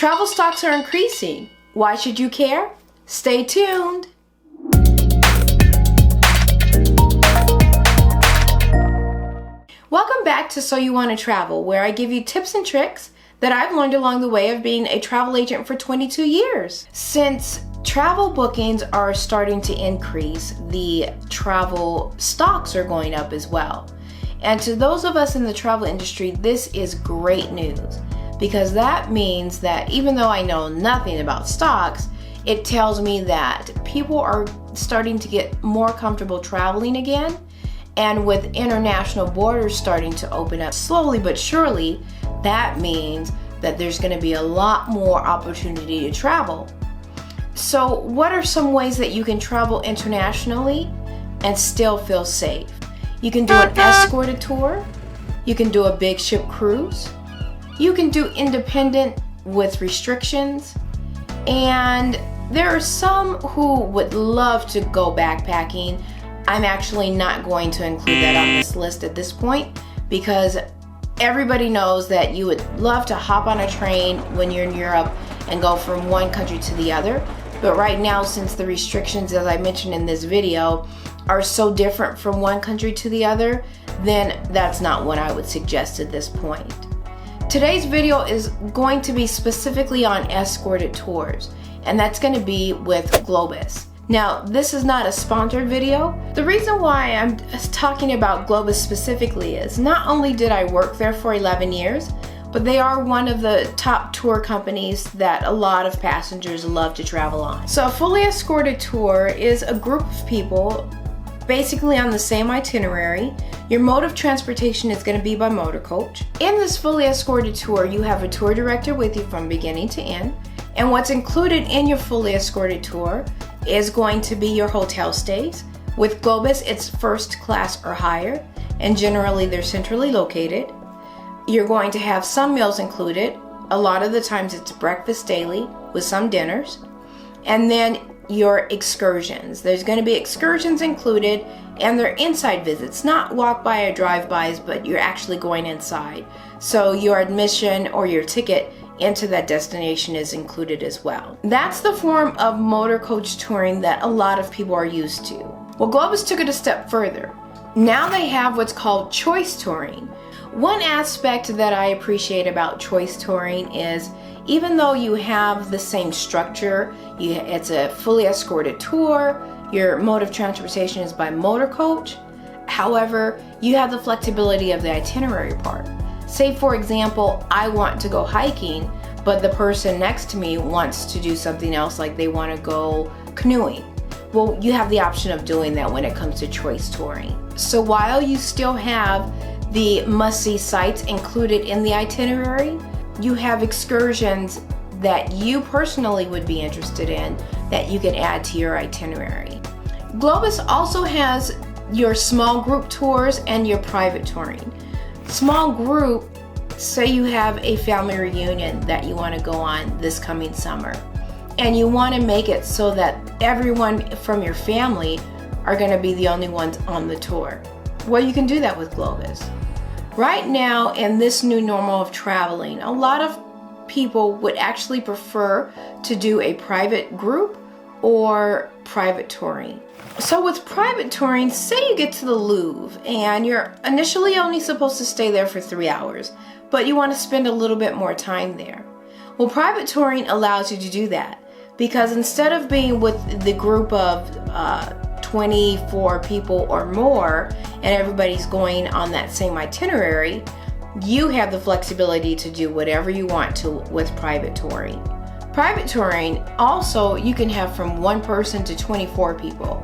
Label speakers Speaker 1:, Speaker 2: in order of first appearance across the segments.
Speaker 1: Travel stocks are increasing. Why should you care? Stay tuned. Welcome back to So You Want to Travel, where I give you tips and tricks that I've learned along the way of being a travel agent for 22 years. Since travel bookings are starting to increase, the travel stocks are going up as well. And to those of us in the travel industry, this is great news, because that means that even though I know nothing about stocks, it tells me that people are starting to get more comfortable traveling again. And with international borders starting to open up slowly but surely, that means that there's going to be a lot more opportunity to travel. So what are some ways that you can travel internationally and still feel safe? You can do an escorted tour. You can do a big ship cruise. You can do independent with restrictions. And there are some who would love to go backpacking. I'm actually not going to include that on this list at this point, because everybody knows that you would love to hop on a train when you're in Europe and go from one country to the other. But right now, since the restrictions, as I mentioned in this video, are so different from one country to the other, then that's not what I would suggest at this point. Today's video is going to be specifically on escorted tours, and that's going to be with Globus. Now, this is not a sponsored video. The reason why I'm talking about Globus specifically is not only did I work there for 11 years, but they are one of the top tour companies that a lot of passengers love to travel on. So a fully escorted tour is a group of people basically on the same itinerary. Your mode of transportation is going to be by motor coach. In this fully escorted tour, you have a tour director with you from beginning to end. And what's included in your fully escorted tour is going to be your hotel stays. With Globus, it's first class or higher, and generally they're centrally located. You're going to have some meals included. A lot of the times it's breakfast daily with some dinners. And then your excursions. There's going to be excursions included, and they're inside visits, not walk by or drive-bys, but you're actually going inside. So your admission or your ticket into that destination is included as well. That's the form of motor coach touring that a lot of people are used to. Well, Globus took it a step further. Now they have what's called choice touring. One aspect that I appreciate about choice touring is even though you have the same structure, it's a fully escorted tour, your mode of transportation is by motor coach. However, you have the flexibility of the itinerary part. Say, for example, I want to go hiking, but the person next to me wants to do something else, like they want to go canoeing. Well, you have the option of doing that when it comes to choice touring. So while you still have the must-see sites included in the itinerary, you have excursions that you personally would be interested in that you can add to your itinerary. Globus also has your small group tours and your private touring. Small group, say you have a family reunion that you want to go on this coming summer, and you want to make it so that everyone from your family are going to be the only ones on the tour. Well, you can do that with Globus. Right now, in this new normal of traveling, a lot of people would actually prefer to do a private group or private touring. So with private touring, say you get to the Louvre and you're initially only supposed to stay there for 3 hours, but you want to spend a little bit more time there. Well, private touring allows you to do that, because instead of being with the group of 24 people or more and everybody's going on that same itinerary, you have the flexibility to do whatever you want to with private touring. Private touring also, you can have from 1 person to 24 people.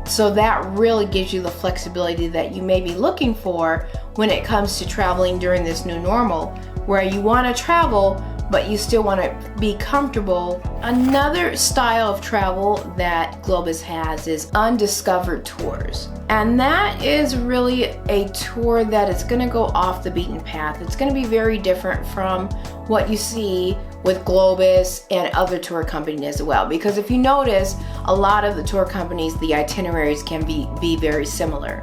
Speaker 1: So that really gives you the flexibility that you may be looking for when it comes to traveling during this new normal, where you want to travel but you still want to be comfortable. Another style of travel that Globus has is Undiscovered Tours. And that is really a tour that is going to go off the beaten path. It's going to be very different from what you see with Globus and other tour companies as well. Because if you notice, a lot of the tour companies, the itineraries can be very similar.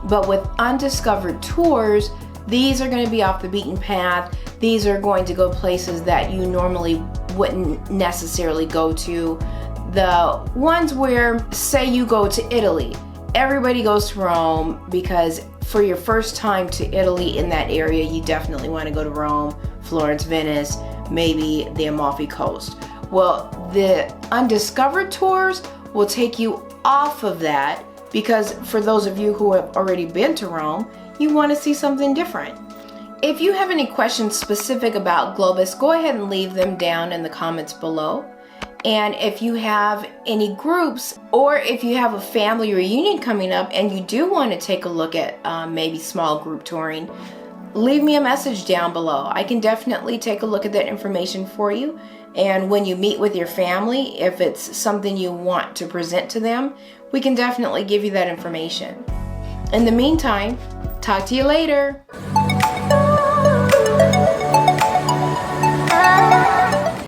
Speaker 1: But with Undiscovered Tours, these are going to be off the beaten path. These are going to go places that you normally wouldn't necessarily go to. The ones where, say you go to Italy, everybody goes to Rome because for your first time to Italy in that area, you definitely want to go to Rome, Florence, Venice, maybe the Amalfi Coast. Well, the Undiscovered tours will take you off of that because for those of you who have already been to Rome, you want to see something different. If you have any questions specific about Globus, go ahead and leave them down in the comments below. And if you have any groups, or if you have a family reunion coming up and you do want to take a look at maybe small group touring, leave me a message down below. I can definitely take a look at that information for you. And when you meet with your family, if it's something you want to present to them, we can definitely give you that information. In the meantime, talk to you later.